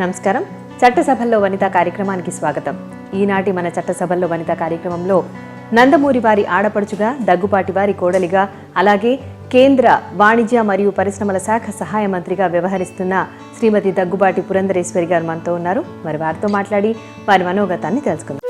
నమస్కారం. చట్టసభల్లో వనిత కార్యక్రమానికి స్వాగతం. ఈనాటి మన చట్టసభల్లో వనిత కార్యక్రమంలో నందమూరి వారి ఆడపడుచుగా, దగ్గుపాటి వారి కోడలిగా, అలాగే కేంద్ర వాణిజ్య మరియు పరిశ్రమల శాఖ సహాయ మంత్రిగా వ్యవహరిస్తున్న శ్రీమతి దగ్గుబాటి పురంధరేశ్వరి గారు మనతో ఉన్నారు. మరి వారితో మాట్లాడి వారి మనోగతాన్ని తెలుసుకుందాం.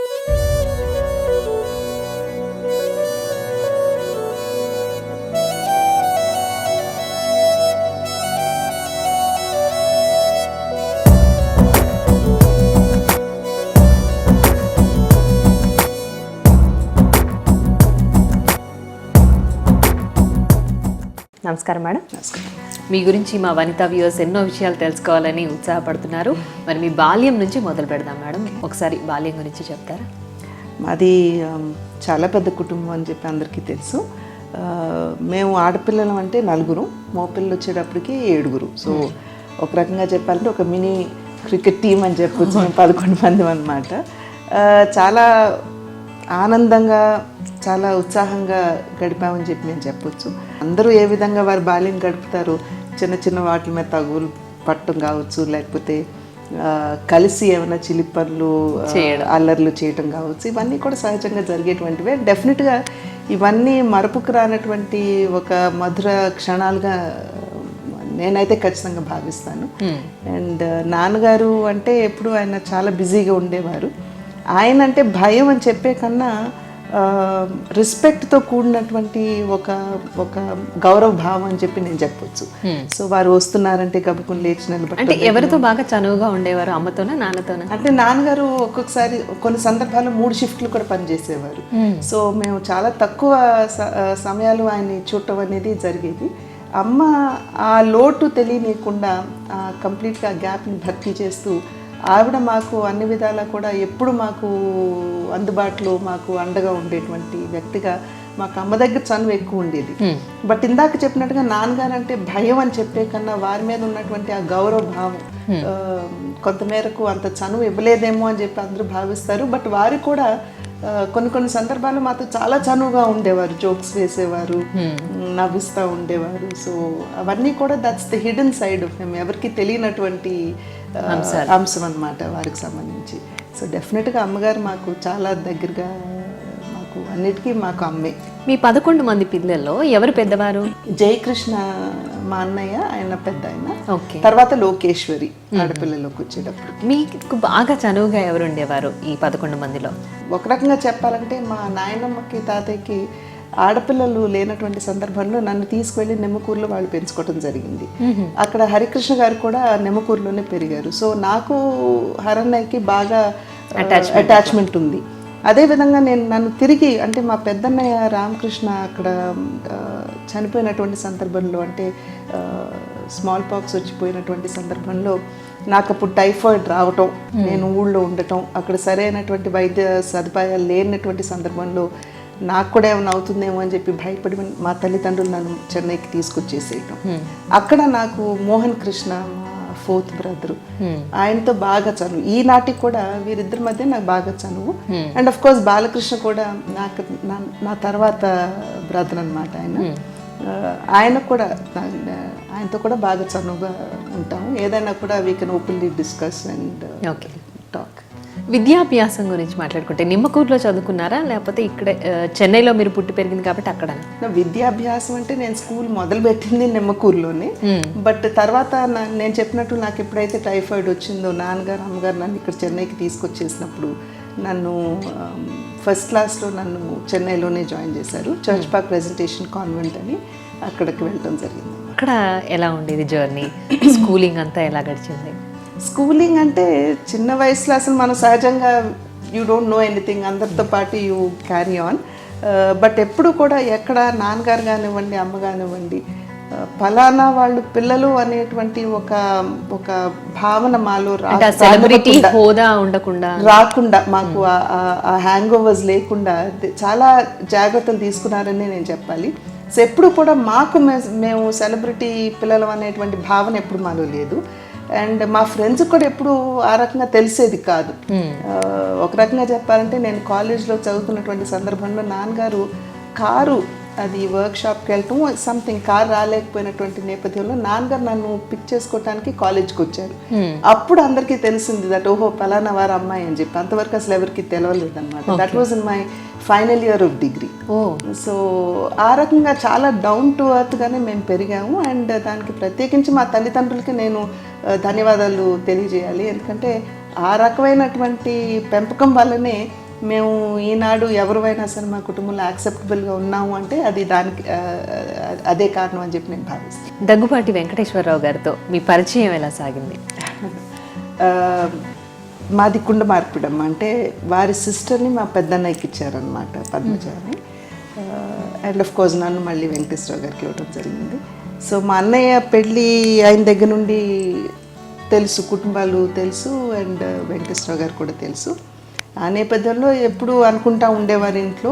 నమస్కారం మేడం. మీ గురించి మా వనితా వ్యూవర్స్ ఎన్నో విషయాలు తెలుసుకోవాలని ఉత్సాహపడుతున్నారు. మరి మీ బాల్యం నుంచి మొదలు పెడదాం మేడం. ఒకసారి బాల్యం గురించి చెప్తారా? మాది చాలా పెద్ద కుటుంబం అని చెప్పి అందరికీ తెలుసు. మేము ఆడపిల్లలం అంటే 4, మగపిల్లలు వచ్చేటప్పటికి 7. సో ఒక రకంగా చెప్పాలంటే ఒక మినీ క్రికెట్ టీం అని చెప్పొచ్చు. 11 మంది అన్నమాట. చాలా ఆనందంగా, చాలా ఉత్సాహంగా గడిపామని చెప్పి నేను చెప్పొచ్చు. అందరూ ఏ విధంగా వారి బాల్యం గడుపుతారు, చిన్న చిన్న వాటి మీద తగులు పట్టడం కావచ్చు, లేకపోతే కలిసి ఏమైనా చిలిపర్లు అల్లర్లు చేయటం కావచ్చు, ఇవన్నీ కూడా సహజంగా జరిగేటువంటివే. డెఫినెట్గా ఇవన్నీ మరపుకు రానటువంటి ఒక మధుర క్షణాలుగా నేనైతే ఖచ్చితంగా భావిస్తాను. అండ్ నాన్నగారు అంటే ఎప్పుడు ఆయన చాలా బిజీగా ఉండేవారు. ఆయన అంటే భయం అని చెప్పే కన్నా రెస్పెక్ట్తో కూడినటువంటి ఒక గౌరవ భావం అని చెప్పి నేను చెప్పొచ్చు. సో వారు వస్తున్నారంటే గబుకుని లేచి నిలబడి. అంటే ఎవరితో బాగా చనువుగా ఉండేవారు? అమ్మతోనా, నాన్నతోనా? అంటే నాన్నగారు ఒక్కొక్కసారి కొన్ని సందర్భాల్లో 3 షిఫ్ట్లు కూడా పనిచేసేవారు. సో మేము చాలా తక్కువ సమయాలు ఆయన్ని చూడటం అనేది జరిగేది. అమ్మ ఆ లోటు తెలియనీయకుండా కంప్లీట్గా గ్యాప్ని భర్తీ చేస్తూ ఆవిడ మాకు అన్ని విధాలా కూడా ఎప్పుడు మాకు అందుబాటులో, మాకు అండగా ఉండేటువంటి వ్యక్తిగా. మాకు అమ్మ దగ్గర చనువు ఎక్కువ ఉండేది. బట్ ఇందాక చెప్పినట్టుగా నాన్నగారు అంటే భయం అని చెప్పే కన్నా వారి మీద ఉన్నటువంటి ఆ గౌరవ భావం కొంతమేరకు అంత చనువు ఇవ్వలేదేమో అని చెప్పి అందరూ భావిస్తారు. బట్ వారు కూడా కొన్ని సందర్భాల్లో మాతో చాలా చనువుగా ఉండేవారు, జోక్స్ వేసేవారు, నవ్విస్తూ ఉండేవారు. సో అవన్నీ కూడా that's the hidden side of him, ఎవరికి తెలియనటువంటి అంశం అన్నమాట వారికి సంబంధించి. సో డెఫినెట్గా అమ్మగారు మాకు చాలా దగ్గరగా, మాకు అన్నిటికీ మాకు అమ్మే. మీ 11 మంది పిల్లల్లో ఎవరు పెద్దవారు? జయకృష్ణ మా అన్నయ్య, ఆయన పెద్ద ఆయన. తర్వాత లోకేశ్వరి ఆడపిల్లలోకి వచ్చేటప్పుడు. మీకు బాగా చనువుగా ఎవరు ఉండేవారు ఈ 11 మందిలో? ఒక రకంగా చెప్పాలంటే మా నాయనమ్మకి, తాతయ్యకి ఆడపిల్లలు లేనటువంటి సందర్భంలో నన్ను తీసుకువెళ్ళి నెమ్మకూరులో వాళ్ళు పెంచుకోవడం జరిగింది. అక్కడ హరికృష్ణ గారు కూడా నెమ్మకూరులోనే పెరిగారు. సో నాకు హరన్నయ్యకి బాగా అటాచ్మెంట్ ఉంది. అదేవిధంగా నన్ను తిరిగి అంటే మా పెద్దన్నయ్య రామకృష్ణ అక్కడ చనిపోయినటువంటి సందర్భంలో, అంటే స్మాల్ పాక్స్ వచ్చిపోయినటువంటి సందర్భంలో నాకు అప్పుడు టైఫాయిడ్ రావటం, నేను ఊళ్ళో ఉండటం, అక్కడ సరైనటువంటి వైద్య సదుపాయాలు లేనటువంటి సందర్భంలో నాకు కూడా ఏమైనా అవుతుందేమో అని చెప్పి భయపడి మా తల్లిదండ్రులు నన్ను చెన్నైకి తీసుకొచ్చేసేయటం. అక్కడ నాకు మోహన్ కృష్ణ, మా 4th బ్రదరు, ఆయనతో బాగా చనువు. ఈనాటికి కూడా వీరిద్దరి మధ్య నాకు బాగా చనువు. అండ్ అఫ్ కోర్స్ బాలకృష్ణ కూడా నాకు నా తర్వాత బ్రదర్ అనమాట. ఆయనకు కూడా, ఆయనతో కూడా బాగా చనువుగా ఉంటాము. ఏదైనా కూడా we can openly discuss and talk. విద్యాభ్యాసం గురించి మాట్లాడుకుంటే నిమ్మకూరులో చదువుకున్నారా, లేకపోతే ఇక్కడే చెన్నైలో మీరు పుట్టి పెరిగింది కాబట్టి అక్కడ? విద్యాభ్యాసం అంటే నేను స్కూల్ మొదలుపెట్టింది నిమ్మకూరులోనే. బట్ తర్వాత నేను చెప్పినట్టు నాకు ఎప్పుడైతే టైఫాయిడ్ వచ్చిందో నాన్నగారు, అమ్మగారు నన్ను ఇక్కడ చెన్నైకి తీసుకొచ్చేసినప్పుడు నన్ను ఫస్ట్ క్లాస్లో నన్ను చెన్నైలోనే జాయిన్ చేశారు. చర్చ్ పార్క్ ప్రెజెంటేషన్ కాన్వెంట్ అని, అక్కడికి వెళ్ళడం జరిగింది. అక్కడ ఎలా ఉండేది జర్నీ? స్కూలింగ్ అంతా ఎలా గడిచింది? స్కూలింగ్ అంటే చిన్న వయసులో అసలు మనం సహజంగా యూ డోంట్ నో ఎనీథింగ్, అందరితో పాటు యూ క్యారీ ఆన్. బట్ ఎప్పుడు కూడా ఎక్కడ నాన్నగారు కానివ్వండి, అమ్మ కానివ్వండి, ఫలానా వాళ్ళు పిల్లలు అనేటువంటి ఒక భావన మాలో రాకుండా, మాకు ఆ హ్యాంగ్ ఓవర్స్ లేకుండా చాలా జాగ్రత్తలు తీసుకున్నారని నేను చెప్పాలి. సో ఎప్పుడు కూడా మాకు మేము సెలబ్రిటీ పిల్లలు అనేటువంటి భావన ఎప్పుడు మాలో లేదు. అండ్ మా ఫ్రెండ్స్ కూడా ఎప్పుడు ఆ రకంగా తెలిసేది కాదు. ఒక రకంగా చెప్పాలంటే నేను కాలేజ్లో చదువుతున్నటువంటి సందర్భంలో నాన్నగారు కారు అది వర్క్ షాప్కి వెళ్ళటం సంథింగ్ కార్ రాలేకపోయినటువంటి నేపథ్యంలో నాన్నగారు నన్ను పిక్ చేసుకోవటానికి కాలేజ్కి వచ్చారు. అప్పుడు అందరికీ తెలిసింది దట్ ఓహో పలానా వారు అమ్మాయి అని చెప్పి. అంతవరకు అసలు ఎవరికి తెలవలేదు అనమాట. That was in my final year of degree. So ఆ రకంగా చాలా డౌన్ టు ఎర్త్గానే మేము పెరిగాము. అండ్ దానికి ప్రత్యేకించి మా తల్లిదండ్రులకి నేను ధన్యవాదాలు తెలియజేయాలి. ఎందుకంటే ఆ రకమైనటువంటి పెంపకం వల్లనే మేము ఈనాడు ఎవరివైనా సరే మా కుటుంబంలో యాక్సెప్టబుల్గా ఉన్నాము అంటే అది దానికి అదే కారణం అని చెప్పి నేను భావిస్తాను. దగ్గుపాటి వెంకటేశ్వరరావు గారితో మీ పరిచయం ఎలా సాగింది? మాది కుండ మార్పిడమ్మ, అంటే వారి సిస్టర్ని మా పెద్దన్నయ్యకి ఇచ్చారనమాట, పద్మజాని. అండ్ ఆఫ్ కోర్స్ నన్ను మళ్ళీ వెంకటేశ్వరరావు గారికి ఇవ్వడం జరిగింది. సో మా అన్నయ్య పెళ్ళి అయిన దగ్గర నుండి తెలుసు, కుటుంబాలు తెలుసు, అండ్ వెంకటేశ్వరరావు గారు కూడా తెలుసు. ఆ నేపథ్యంలో ఎప్పుడు అనుకుంటా ఉండేవారి ఇంట్లో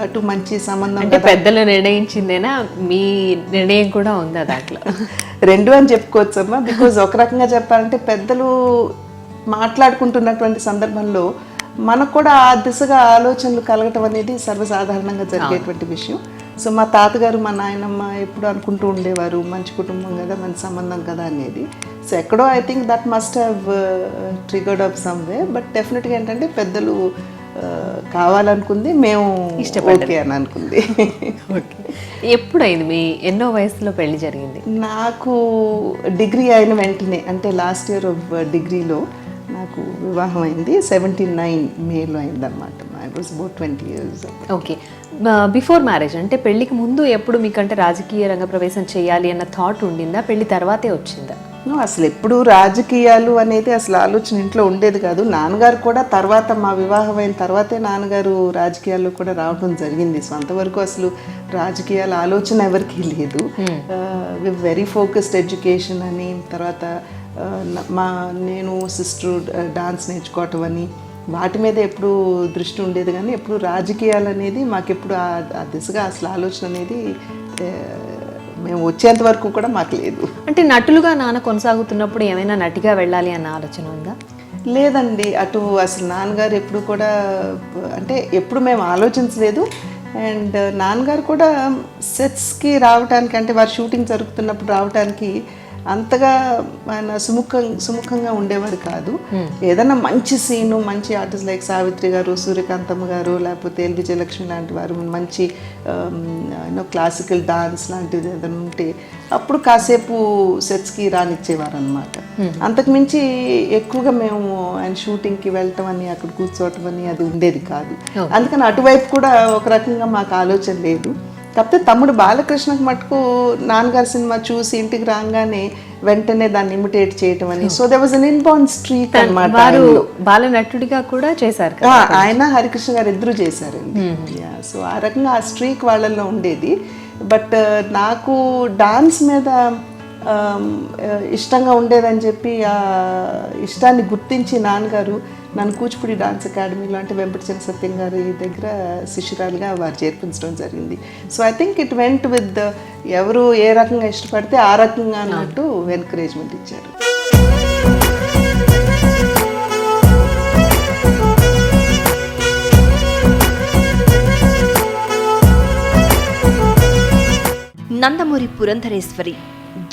అటు మంచి సంబంధం. అంటే పెద్దలు నిర్ణయించిందేనా, మీ నిర్ణయం కూడా ఉందా దాంట్లో? రెండు అని చెప్పుకోవచ్చమ్మా. బికాజ్ ఒక రకంగా చెప్పాలంటే పెద్దలు మాట్లాడుకుంటున్నటువంటి సందర్భంలో మనకు కూడా ఆ దిశగా ఆలోచనలు కలగటం అనేది సర్వసాధారణంగా జరిగేటువంటి విషయం. సో మా తాతగారు మా నాయనమ్మ ఎప్పుడు అనుకుంటూ ఉండేవారు మంచి కుటుంబం కదా, మంచి సంబంధం కదా అనేది. సో ఎక్కడో I think that must have triggered up some way. But డెఫినెట్గా ఏంటంటే పెద్దలు కావాలనుకుంది, మేము ఓకే అని అనుకుంది. ఎప్పుడైంది మీ ఎన్నో వయసులో పెళ్లి జరిగింది? నాకు డిగ్రీ అయిన వెంటనే, అంటే లాస్ట్ ఇయర్ ఆఫ్ డిగ్రీలో నాకు వివాహం అయింది. 79 మేలో అయిందనమాట. I was about 20 years. Okay. Before marriage అంటే పెళ్లికి ముందు ఎప్పుడు మీకంటే రాజకీయ రంగ ప్రవేశం చేయాలి అన్న థాట్ ఉండిందా? పెళ్లి తర్వాతే వచ్చిందా? అసలు ఎప్పుడు రాజకీయాలు అనేది అసలు ఆలోచన ఇంట్లో ఉండేది కాదు. నాన్నగారు కూడా తర్వాత, మా వివాహం అయిన తర్వాతే నాన్నగారు రాజకీయాల్లో కూడా రావడం జరిగింది. సో అంతవరకు అసలు రాజకీయాల ఆలోచన ఎవరికి లేదు. వెరీ ఫోకస్డ్ ఎడ్యుకేషన్ అని, తర్వాత నేను సిస్టర్ డాన్స్ నేర్చుకోవటం అని, వాటి మీద ఎప్పుడు దృష్టి ఉండేది. కానీ ఎప్పుడు రాజకీయాలు అనేది మాకెప్పుడు ఆ దిశగా అసలు ఆలోచన అనేది మేము వచ్చేంత వరకు కూడా మాకు లేదు. అంటే నటులుగా నాన్న కొనసాగుతున్నప్పుడు ఏమైనా నటిగా వెళ్ళాలి అన్న ఆలోచన ఉందా? లేదండి, అటు అసలు నాన్నగారు ఎప్పుడు కూడా, అంటే ఎప్పుడు మేము ఆలోచించలేదు. అండ్ నాన్నగారు కూడా సెట్స్కి రావడానికి, అంటే వారు షూటింగ్ జరుగుతున్నప్పుడు రావడానికి అంతగా ఆయన సుముఖంగా ఉండేవారు కాదు. ఏదైనా మంచి సీను, మంచి ఆర్టిస్ట్ లైక్ సావిత్రి గారు, సూర్యకాంతమ్మ గారు, లేకపోతే ఎల్ విజయలక్ష్మి లాంటి వారు మంచి క్లాసికల్ డాన్స్ లాంటిది ఏదైనా ఉంటే అప్పుడు కాసేపు సెట్స్కి రానిచ్చేవారు అనమాట. అంతకుమించి ఎక్కువగా మేము ఆయన షూటింగ్కి వెళ్ళటం అని, అక్కడ కూర్చోవటం అని అది ఉండేది కాదు. అందుకని అటువైపు కూడా ఒక రకంగా మాకు ఆలోచన లేదు. కాకపోతే తమ్ముడు బాలకృష్ణకు మటుకు నాన్నగారి సినిమా చూసి ఇంటికి రాగానే వెంటనే దాన్ని ఇమిటేట్ చేయటం అని, so they was an inborn streak అన్నమాట. బాల నటుడిగా కూడా చేశారు, ఆయన హరికృష్ణ గారు ఇద్దరు చేశారండి. సో ఆ రకంగా ఆ స్ట్రీక్ వాళ్ళల్లో ఉండేది. బట్ నాకు డాన్స్ మీద ఇష్టంగా ఉండేదని చెప్పి ఆ ఇష్టాన్ని గుర్తించి నాన్నగారు నన్ను కూచిపూడి డాన్స్ అకాడమీలో, అంటే వెంపటిచంద్ర సత్యం గారి దగ్గర శిష్యురాలుగా వారు చేర్పించడం జరిగింది. So I think it went with ఎవరు ఏ రకంగా ఇష్టపడితే ఆ రకంగా అన్నట్టు ఎన్కరేజ్మెంట్ ఇచ్చారు. నందమూరి పురంధరేశ్వరి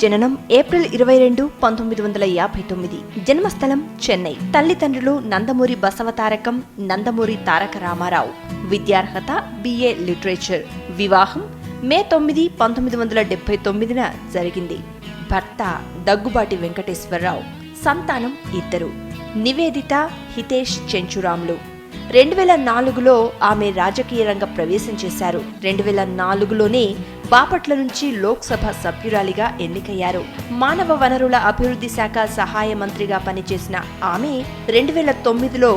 జననం ఏప్రిల్ 22, 1959. జన్మస్థలం చెన్నై. తల్లిదండ్రులు నందమూరి బసవతారకం, నందమూరి తారక రామారావు. విద్యార్హత BA లిటరేచర్. వివాహం మే 9, 1979 జరిగింది. భర్త దగ్గుబాటి వెంకటేశ్వరరావు. సంతానం 2, నివేదిత, హితేష్ చెంచురాములు. 2004లో ఆమె రాజకీయ రంగ ప్రవేశం చేశారు. 2004లోనే బాపట్ల నుంచి లోక్సభ సభ్యురాలిగా ఎన్నికయ్యారు. మానవ వనరుల అభివృద్ధి శాఖ సహాయ మంత్రిగా పనిచేసిన ఆమె 2009లో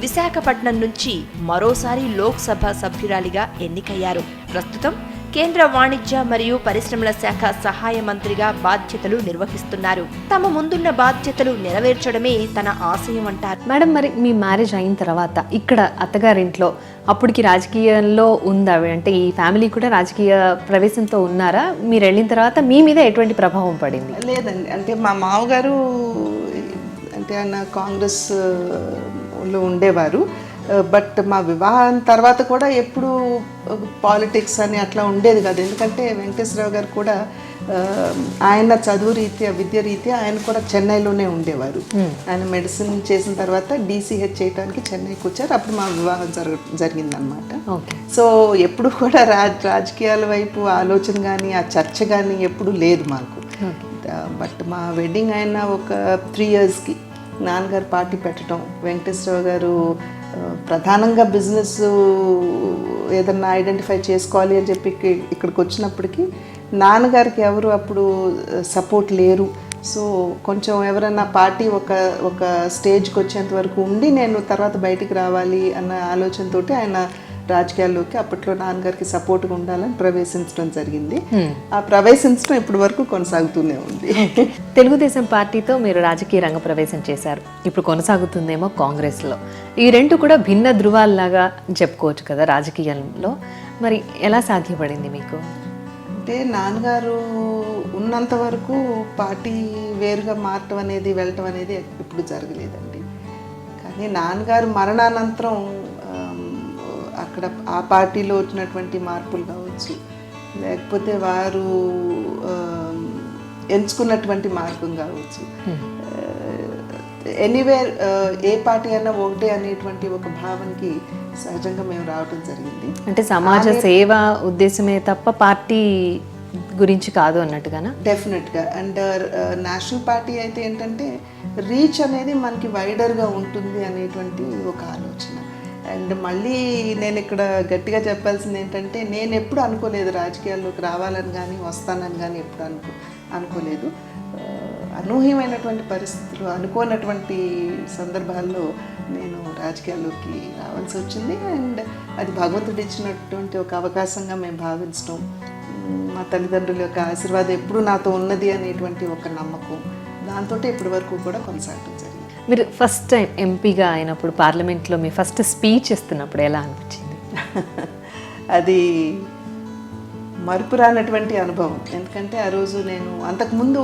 విశాఖపట్నం నుంచి మరోసారి లోక్సభ సభ్యురాలిగా ఎన్నికయ్యారు. ప్రస్తుతం కేంద్ర వాణిజ్య మరియు పరిశ్రమల శాఖ సహాయ మంత్రిగా బాధ్యతలు నిర్వహిస్తున్నారు. తమ ముందున్న బాధ్యతలు నెరవేర్చడమే తన ఆశయం అంటారు. మేడం, మరి మీ మ్యారేజ్ అయిన తర్వాత ఇక్కడ అత్తగారింట్లో అప్పటికి రాజకీయాల్లో ఉందా? అంటే ఈ ఫ్యామిలీ కూడా రాజకీయ ప్రవేశంతో ఉన్నారా? మీరు వెళ్ళిన తర్వాత మీ మీద ఎటువంటి ప్రభావం పడింది? లేదండి, అంటే మా మామగారు అంటే ఆయన కాంగ్రెస్ లో ఉండేవారు. బట్ మా వివాహం తర్వాత కూడా ఎప్పుడు పాలిటిక్స్ అని అట్లా ఉండేది కాదు. ఎందుకంటే వెంకటేశ్వరరావు గారు కూడా ఆయన చదువు రీత్యా విద్య రీత్యా ఆయన కూడా చెన్నైలోనే ఉండేవారు. ఆయన మెడిసిన్ చేసిన తర్వాత DCH చేయడానికి చెన్నైకి వచ్చారు. అప్పుడు మా వివాహం జరిగిందనమాట. సో ఎప్పుడు కూడా రాజకీయాల వైపు ఆలోచన కానీ ఆ చర్చ కానీ ఎప్పుడు లేదు మాకు. బట్ మా వెడ్డింగ్ అయిన ఒక 3 yearsకి నాన్నగారు పార్టీ పెట్టడం, వెంకటేశ్వరరావు గారు ప్రధానంగా బిజినెస్ ఏదన్నా ఐడెంటిఫై చేసుకోవాలి అని చెప్పి ఇక్కడికి వచ్చినప్పటికీ నాన్నగారికి ఎవరు అప్పుడు సపోర్ట్ లేరు. సో కొంచెం ఎవరైనా పార్టీ ఒక స్టేజ్కి వచ్చేంత వరకు ఉండి నేను తర్వాత బయటికి రావాలి అన్న ఆలోచనతోటి ఆయన రాజకీయాల్లోకి అప్పట్లో నాన్నగారికి సపోర్ట్గా ఉండాలని ప్రవేశించడం జరిగింది. ఆ ప్రవేశించడం ఇప్పటి వరకు కొనసాగుతూనే ఉంది. తెలుగుదేశం పార్టీతో మీరు రాజకీయ రంగ ప్రవేశం చేశారు, ఇప్పుడు కొనసాగుతుందేమో కాంగ్రెస్లో. ఈ రెండు కూడా భిన్న ధృవాల్లాగా చెప్పుకోవచ్చు కదా రాజకీయాల్లో. మరి ఎలా సాధ్యపడింది మీకు? అంటే నాన్నగారు ఉన్నంత వరకు పార్టీ వేరుగా మారటం అనేది వెళ్ళటం అనేది ఎప్పుడు జరగలేదండి. కానీ నాన్నగారు మరణానంతరం అక్కడ ఆ పార్టీలో వచ్చినటువంటి మార్పులు కావచ్చు, లేకపోతే వారు ఎంచుకున్నటువంటి మార్గం కావచ్చు, ఎనీవేర్ ఏ పార్టీ అయినా ఒకటే అనేటువంటి ఒక భావనకి సహజంగా మేము రావటం జరిగింది. అంటే సమాజ సేవ ఉద్దేశమే తప్ప పార్టీ గురించి కాదు అన్నట్టుగానా? డెఫినెట్గా. అండ్ నేషనల్ పార్టీ అయితే ఏంటంటే రీచ్ అనేది మనకి వైడర్గా ఉంటుంది అనేటువంటి ఒక ఆలోచన. అండ్ మళ్ళీ నేను ఇక్కడ గట్టిగా చెప్పాల్సింది ఏంటంటే నేను ఎప్పుడు అనుకోలేదు రాజకీయాల్లోకి రావాలని కానీ వస్తానని కానీ ఎప్పుడు అనుకోలేదు. అనూహ్యమైనటువంటి పరిస్థితులు, అనుకోనటువంటి సందర్భాల్లో నేను రాజకీయాల్లోకి రావాల్సి వచ్చింది. అండ్ అది భగవంతుడు ఇచ్చినటువంటి ఒక అవకాశంగా మేము భావించడం, మా తల్లిదండ్రుల యొక్క ఆశీర్వాదం ఎప్పుడు నాతో ఉన్నది అనేటువంటి ఒక నమ్మకం, దాంతో ఇప్పటి వరకు కూడా కొనసాగడం జరిగింది. మీరు ఫస్ట్ టైం ఎంపీగా అయినప్పుడు పార్లమెంట్లో మీ ఫస్ట్ స్పీచ్ ఇస్తున్నప్పుడు ఎలా అనిపించింది? అది మరుపురానటువంటి అనుభవం. ఎందుకంటే ఆ రోజు నేను అంతకుముందు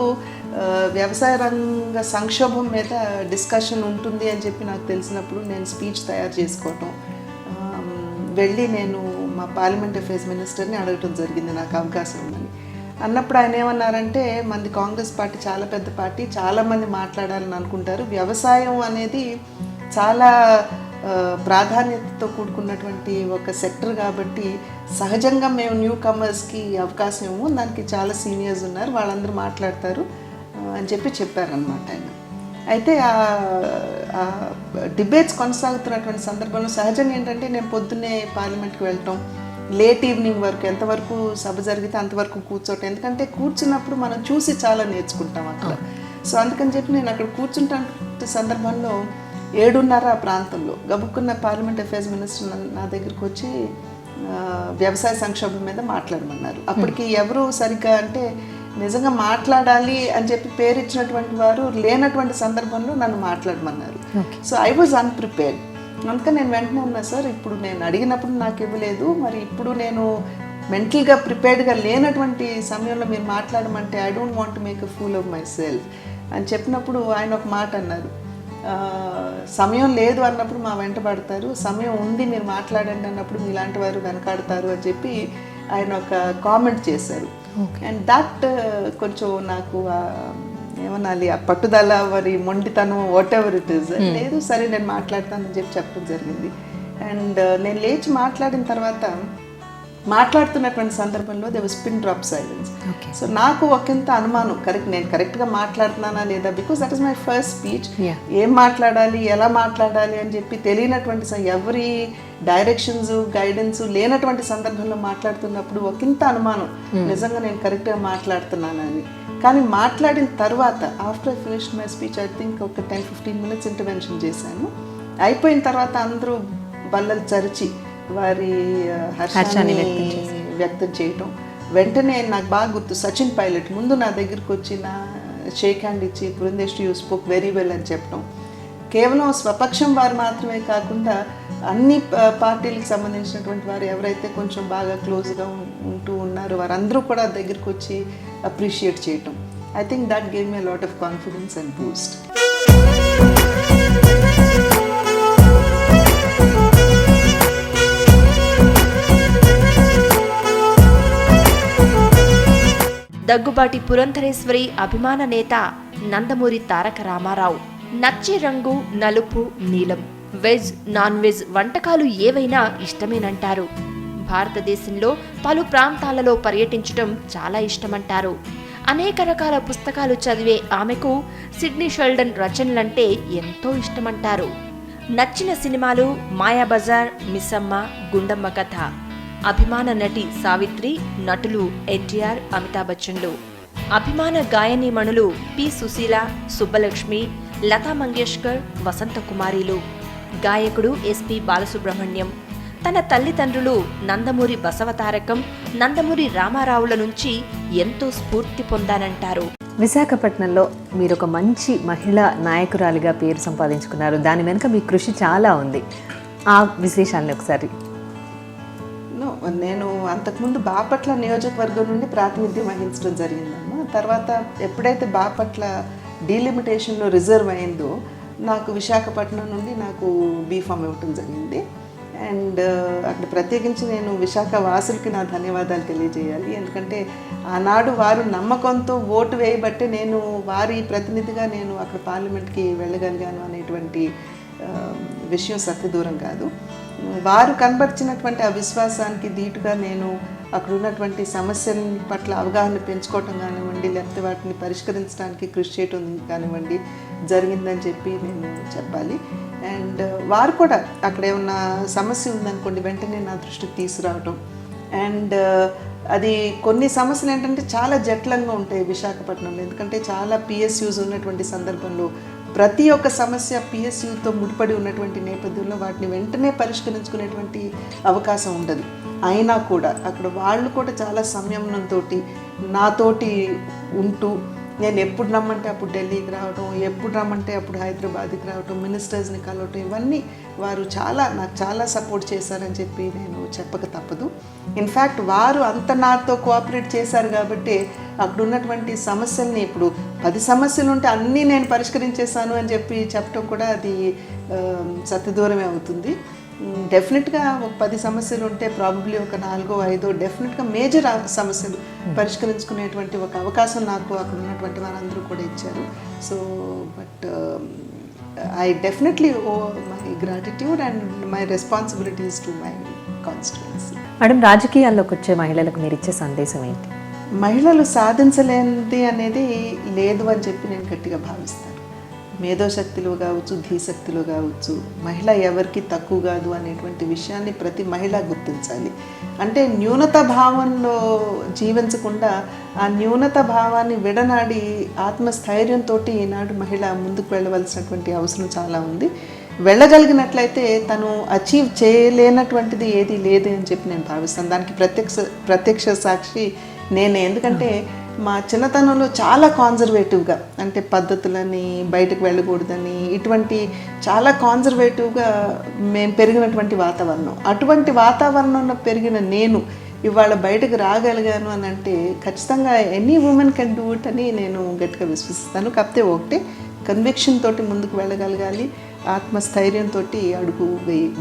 వ్యవసాయ రంగ సంక్షోభం మీద డిస్కషన్ ఉంటుంది అని చెప్పి నాకు తెలిసినప్పుడు నేను స్పీచ్ తయారు చేసుకోవటం, వెళ్ళి నేను మా పార్లమెంట్ అఫేర్స్ మినిస్టర్ని అడగటం జరిగింది నాకు అవకాశం ఉందని. అన్నప్పుడు ఆయన ఏమన్నారంటే, మనది కాంగ్రెస్ పార్టీ చాలా పెద్ద పార్టీ, చాలామంది మాట్లాడాలని అనుకుంటారు, వ్యవసాయం అనేది చాలా ప్రాధాన్యతతో కూడుకున్నటువంటి ఒక సెక్టర్ కాబట్టి సహజంగా మేము న్యూ కమర్స్కి అవకాశం ఇవ్వము, దానికి చాలా సీనియర్స్ ఉన్నారు, వాళ్ళందరూ మాట్లాడతారు అని చెప్పారనమాట ఆయన. అయితే ఆ డిబేట్స్ కొనసాగుతున్నటువంటి సందర్భంలో సహజంగా ఏంటంటే నేను పొద్దున్నే పార్లమెంట్కి వెళ్ళటం, లేట్ ఈవినింగ్ వరకు ఎంతవరకు సభ జరిగితే అంతవరకు కూర్చోటం. ఎందుకంటే కూర్చున్నప్పుడు మనం చూసి చాలా నేర్చుకుంటాం అక్కడ. సో అందుకని చెప్పి నేను అక్కడ కూర్చుంటున్న సందర్భంలో 7:30 ఆ ప్రాంతంలో గబుక్కున్న పార్లమెంట్ అఫేర్స్ మినిస్టర్ నా దగ్గరికి వచ్చి వ్యవసాయ సంక్షోభం మీద మాట్లాడమన్నారు. అప్పటికి ఎవరు సరిగ్గా అంటే నిజంగా మాట్లాడాలి అని చెప్పి పేరు ఇచ్చినటువంటి వారు లేనటువంటి సందర్భంలో నన్ను మాట్లాడమన్నారు. So I was unprepared. అందుకని నేను వెంటనే ఉన్నా, సార్ ఇప్పుడు నేను అడిగినప్పుడు నాకు ఇవ్వలేదు, మరి ఇప్పుడు నేను మెంటల్గా ప్రిపేర్డ్గా లేనటువంటి సమయంలో మీరు మాట్లాడమంటే I don't want to make a fool of my self అని చెప్పినప్పుడు ఆయన ఒక మాట అన్నారు, సమయం లేదు అన్నప్పుడు మా వెంట పడతారు, సమయం ఉంది మీరు మాట్లాడండి అన్నప్పుడు మీలాంటి వారు వెనకాడతారు అని చెప్పి ఆయన ఒక కామెంట్ చేశారు. అండ్ దట్ కొంచెం నాకు ఏమనాలి, ఆ పట్టుదల, మరి మొండితనం, వాట్ ఎవర్ ఇట్ ఈస్, లేదు సరే నేను మాట్లాడతానని చెప్పడం జరిగింది. అండ్ నేను లేచి మాట్లాడిన తర్వాత మాట్లాడుతున్నటువంటి సందర్భంలో they was pin drop silence. So నాకు ఒకంత అనుమానం, నేను కరెక్ట్గా మాట్లాడుతున్నానా లేదా, because that is my first speech. ఏం మాట్లాడాలి, ఎలా మాట్లాడాలి అని చెప్పి తెలియనటువంటి, ఎవరి డైరెక్షన్స్ గైడెన్స్ లేనటువంటి సందర్భంలో మాట్లాడుతున్నప్పుడు ఒకంత అనుమానం, నిజంగా నేను కరెక్ట్గా మాట్లాడుతున్నానని. కానీ మాట్లాడిన తర్వాత after I finished my speech I think ఒక 10-15 minutes ఇంటర్వెన్షన్ చేశాను. అయిపోయిన తర్వాత అందరూ బల్లలు చరిచి వారి హర్షాన్ని వ్యక్తం చేయటం. వెంటనే నాకు బాగా గుర్తు, సచిన్ పైలట్ ముందు నా దగ్గరికి వచ్చి నా షేక్ హ్యాండ్ ఇచ్చి Purandeswari you spoke very well అని చెప్పడం. కేవలం స్వపక్షం వారు మాత్రమే కాకుండా అన్ని పార్టీలకు సంబంధించినటువంటి వారు ఎవరైతే కొంచెం బాగా క్లోజ్గా ఉంటూ ఉన్నారో వారందరూ కూడా దగ్గరికి వచ్చి అప్రిషియేట్ చేయటం. I think that gave me a lot of confidence and Boost. Daggubati Purandeswari అభిమాన నేత నందమూరి తారక రామారావు. నచ్చే రంగు నలుపు, నీలం. వెజ్, నాన్ వెజ్ వంటకాలు ఏవైనా ఇష్టమేనంటారు. భారతదేశంలో పలు ప్రాంతాలలో పర్యటించడం చాలా ఇష్టమంటారు. అనేక రకాల పుస్తకాలు చదివే ఆమెకు సిడ్నీ షెల్డన్ రచనలంటే ఎంతో ఇష్టమంటారు. నచ్చిన సినిమాలు మాయాబజార్, మిస్సమ్మ, గుండమ్మ కథ. అభిమాన నటి సావిత్రి, నటులు ఎన్టీఆర్, అమితాబ్ బచ్చన్లు. అభిమాన గాయనీమణులు పి. సుశీల, సుబ్బలక్ష్మి, లతా మంగేష్కర్, వసంత కుమారిలు. గాయకుడు ఎస్పి బాలసుబ్రహ్మణ్యం. తన తల్లిదండ్రులు నందమూరి బసవతారకం, నందమూరి రామారావుల నుంచి ఎంతో స్ఫూర్తి పొందానంటారు. విశాఖపట్నంలో మీరు ఒక మంచి మహిళా నాయకురాలిగా పేరు సంపాదించుకున్నారు. దాని వెనుక మీ కృషి చాలా ఉంది. ఆ విశేషాలను ఒకసారి. నేను అంతకుముందు బాపట్ల నియోజకవర్గం నుండి ప్రాతినిధ్యం వహించడం జరిగిందమ్మా. తర్వాత ఎప్పుడైతే బాపట్ల డీలిమిటేషన్లో రిజర్వ్ అయిందో నాకు విశాఖపట్నం నుండి నాకు బీఫామ్ ఇవ్వటం జరిగింది. అండ్ అక్కడ ప్రత్యేకించి నేను విశాఖ వాసులకి నా ధన్యవాదాలు తెలియజేయాలి. ఎందుకంటే ఆనాడు వారు నమ్మకంతో ఓటు వేయబట్టే నేను వారి ప్రతినిధిగా నేను అక్కడ పార్లమెంట్కి వెళ్ళగలిగాను అనేటువంటి విషయం సత్యదూరం కాదు. వారు కనబర్చినటువంటి ఆ విశ్వాసానికి ధీటుగా నేను అక్కడ ఉన్నటువంటి సమస్యల పట్ల అవగాహన పెంచుకోవటం కానివ్వండి, లేకపోతే వాటిని పరిష్కరించడానికి కృషి చేయటం కానివ్వండి జరిగిందని చెప్పి నేను చెప్పాలి. అండ్ వారు కూడా అక్కడ ఏమన్నా సమస్య ఉందనుకోండి వెంటనే నా దృష్టికి తీసుకురావటం. అండ్ అది కొన్ని సమస్యలు ఏంటంటే చాలా జటిలంగా ఉంటాయి విశాఖపట్నంలో. ఎందుకంటే చాలా పిఎస్యూస్ ఉన్నటువంటి సందర్భంలో ప్రతి ఒక్క సమస్య పిఎస్యూతో ముడిపడి ఉన్నటువంటి నేపథ్యంలో వాటిని వెంటనే పరిష్కరించుకునేటువంటి అవకాశం ఉండదు. అయినా కూడా అక్కడ వాళ్ళు కూడా చాలా సంయమనంతో నాతోటి ఉంటూ నేను ఎప్పుడు రమ్మంటే అప్పుడు ఢిల్లీకి రావడం, ఎప్పుడు రమ్మంటే అప్పుడు హైదరాబాద్కి రావడం, మినిస్టర్స్ని కలవటం, ఇవన్నీ వారు నాకు చాలా సపోర్ట్ చేశారని చెప్పి నేను చెప్పక తప్పదు. ఇన్ఫ్యాక్ట్ వారు అంత నాతో కోఆపరేట్ చేశారు కాబట్టి అక్కడ ఉన్నటువంటి సమస్యల్ని ఇప్పుడు 10 సమస్యలు ఉంటే అన్నీ నేను పరిష్కరించేశాను అని చెప్పి చెప్పడం కూడా అది సత్యదూరమే అవుతుంది. డెఫినెట్గా ఒక 10 సమస్యలు ఉంటే ప్రాబబ్లీ ఒక 4-5 డెఫినెట్గా మేజర్ సమస్యలు పరిష్కరించుకునేటువంటి ఒక అవకాశం నాకు అక్కడ ఉన్నటువంటి వారందరూ కూడా ఇచ్చారు. So but I definitely owe my gratitude and my responsibilities to my constituency. Madam, రాజకీయాల్లోకి వచ్చే మహిళలకు మీరు ఇచ్చే సందేశం ఏంటి? మహిళలు సాధించలేనిది అనేది లేదు అని చెప్పి నేను గట్టిగా భావిస్తాను. మేధోశక్తిలో కావచ్చు, ధీశక్తిలో కావచ్చు, మహిళ ఎవరికి తక్కువ కాదు అనేటువంటి విషయాన్ని ప్రతి మహిళ గుర్తించాలి. అంటే న్యూనత భావంలో జీవించకుండా ఆ న్యూనత భావాన్ని విడనాడి ఆత్మస్థైర్యంతో ఈనాడు మహిళ ముందుకు వెళ్ళవలసినటువంటి అవసరం చాలా ఉంది. వెళ్ళగలిగినట్లయితే తను అచీవ్ చేయలేనటువంటిది ఏది లేదు అని చెప్పి నేను భావిస్తాను. దానికి ప్రత్యక్ష సాక్షి నేనే. ఎందుకంటే మా చిన్నతనంలో చాలా కాన్జర్వేటివ్గా, అంటే పద్ధతులని, బయటకు వెళ్ళకూడదని, ఇటువంటి చాలా కాన్జర్వేటివ్గా మేము పెరిగినటువంటి వాతావరణం. అటువంటి వాతావరణంలో పెరిగిన నేను ఇవాళ బయటకు రాగలిగాను అని అంటే ఖచ్చితంగా any women can do it అని నేను గట్టిగా విశ్వసిస్తాను. కాకపోతే ఒకటే కన్విక్షన్ తోటి ముందుకు వెళ్ళగలగాలి, ఆత్మస్థైర్యంతో అడుగు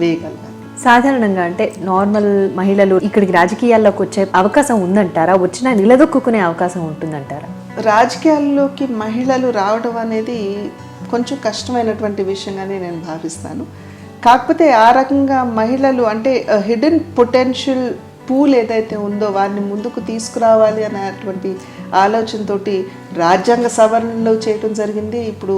వేయగలగాలి. సాధారణంగా అంటే నార్మల్ మహిళలు ఇక్కడికి రాజకీయాల్లోకి వచ్చే అవకాశం ఉందంటారా? వచ్చినా నిలదొక్కునే అవకాశం ఉంటుందంటారా? రాజకీయాల్లోకి మహిళలు రావడం అనేది కొంచెం కష్టమైనటువంటి విషయంగానే నేను భావిస్తాను. కాకపోతే ఆ రకంగా మహిళలు అంటే హిడెన్ పొటెన్షియల్ పూల్ ఏదైతే ఉందో వారిని ముందుకు తీసుకురావాలి అనేటువంటి ఆలోచనతోటి రాజ్యాంగ సవరణలు చేయటం జరిగింది. ఇప్పుడు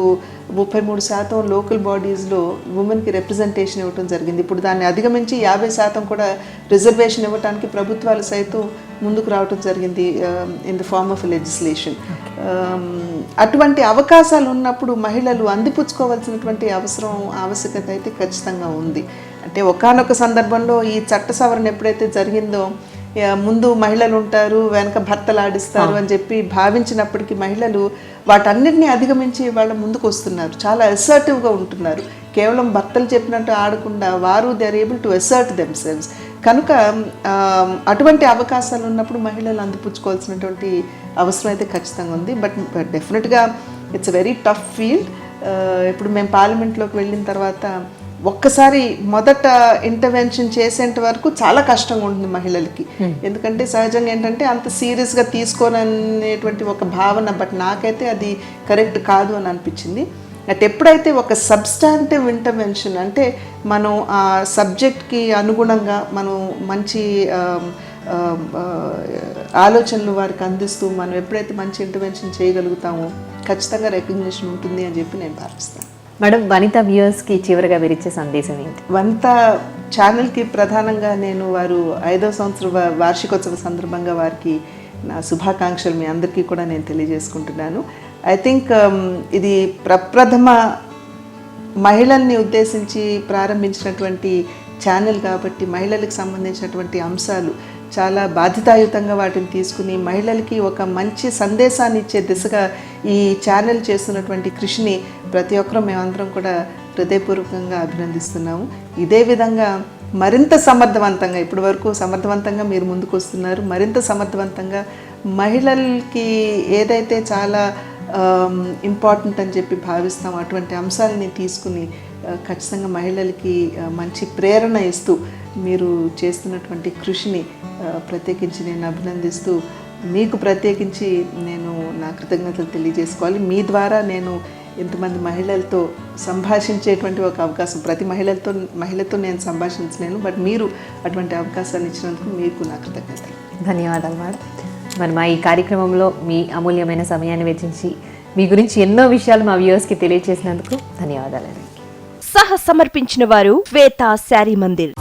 33% లోకల్ బాడీస్లో ఉమెన్కి రిప్రజెంటేషన్ ఇవ్వటం జరిగింది. ఇప్పుడు దాన్ని అధిగమించి 50% కూడా రిజర్వేషన్ ఇవ్వడానికి ప్రభుత్వాలు సైతం ముందుకు రావటం జరిగింది in the form of legislation. అటువంటి అవకాశాలు ఉన్నప్పుడు మహిళలు అందిపుచ్చుకోవాల్సినటువంటి ఆవశ్యకత అయితే ఖచ్చితంగా ఉంది. అంటే ఒకానొక సందర్భంలో ఈ చట్ట సవరణ ఎప్పుడైతే జరిగిందో ముందు మహిళలు ఉంటారు, వెనక భర్తలు ఆడిస్తారు అని చెప్పి భావించినప్పటికీ మహిళలు వాటన్నిటిని అధిగమించి వాళ్ళ ముందుకు వస్తున్నారు, చాలా అసర్టివ్గా ఉంటున్నారు. కేవలం భర్తలు చెప్పినట్టు ఆడకుండా వారు they are able to assert themselves. కనుక అటువంటి అవకాశాలు ఉన్నప్పుడు మహిళలు అందిపుచ్చుకోవాల్సినటువంటి అవసరం అయితే ఖచ్చితంగా ఉంది. బట్ డెఫినెట్గా it's a very tough field. ఇప్పుడు మేము పార్లమెంట్లోకి వెళ్ళిన తర్వాత ఒక్కసారి మొదట ఇంటర్వెన్షన్ చేసేంత వరకు చాలా కష్టంగా ఉంటుంది మహిళలకి. ఎందుకంటే సహజంగా ఏంటంటే అంత సీరియస్గా తీసుకోననేటువంటి ఒక భావన, బట్ నాకైతే అది కరెక్ట్ కాదు అని అనిపించింది. అట్ ఎప్పుడైతే ఒక సబ్స్టాంటివ్ ఇంటర్వెన్షన్ అంటే మనం ఆ సబ్జెక్ట్కి అనుగుణంగా మనం మంచి ఆలోచనలు వారికి అందిస్తూ మనం ఎప్పుడైతే మంచి ఇంటర్వెన్షన్ చేయగలుగుతామో ఖచ్చితంగా రికగ్నిషన్ ఉంటుంది అని చెప్పి నేను భావిస్తాను. మేడం, వనిత వ్యూయర్స్కి చివరిగా విరిచే సందేశం ఏంటి? వనిత ఛానల్కి ప్రధానంగా నేను వారు 5వ సంవత్సర వార్షికోత్సవ సందర్భంగా వారికి నా శుభాకాంక్షలు మీ అందరికీ కూడా నేను తెలియజేసుకుంటున్నాను. ఐ థింక్ ఇది ప్రప్రథమ మహిళల్ని ఉద్దేశించి ప్రారంభించినటువంటి ఛానల్ కాబట్టి మహిళలకు సంబంధించినటువంటి అంశాలు చాలా బాధ్యతాయుతంగా వాటిని తీసుకుని మహిళలకి ఒక మంచి సందేశాన్ని ఇచ్చే దిశగా ఈ ఛానల్ చేస్తున్నటువంటి కృషిని ప్రతి ఒక్కరూ మేమందరం కూడా హృదయపూర్వకంగా అభినందిస్తున్నాము. ఇదే విధంగా మరింత సమర్థవంతంగా, ఇప్పటి వరకు సమర్థవంతంగా మీరు ముందుకు వస్తున్నారు, మరింత సమర్థవంతంగా మహిళలకి ఏదైతే చాలా ఇంపార్టెంట్ అని చెప్పి భావిస్తాం అటువంటి అంశాలని తీసుకుని ఖచ్చితంగా మహిళలకి మంచి ప్రేరణ ఇస్తూ మీరు చేస్తున్నటువంటి కృషిని ప్రత్యేకించి నేను అభినందిస్తూ మీకు ప్రత్యేకించి నేను నా కృతజ్ఞతలు తెలియజేసుకోవాలి. మీ ద్వారా నేను ఎంతమంది మహిళలతో సంభాషించేటువంటి ఒక అవకాశం, ప్రతి మహిళతో నేను సంభాషించలేను, బట్ మీరు అటువంటి అవకాశాన్ని ఇచ్చినందుకు మీకు నా కృతజ్ఞతలు. ధన్యవాదాలు మేడం. మరి మా ఈ కార్యక్రమంలో మీ అమూల్యమైన సమయాన్ని వెచ్చించి మీ గురించి ఎన్నో విషయాలు మా వ్యూయర్స్కి తెలియజేసినందుకు ధన్యవాదాలు. సహ సమర్పించిన వారు శ్వేత శారీ మందిర్.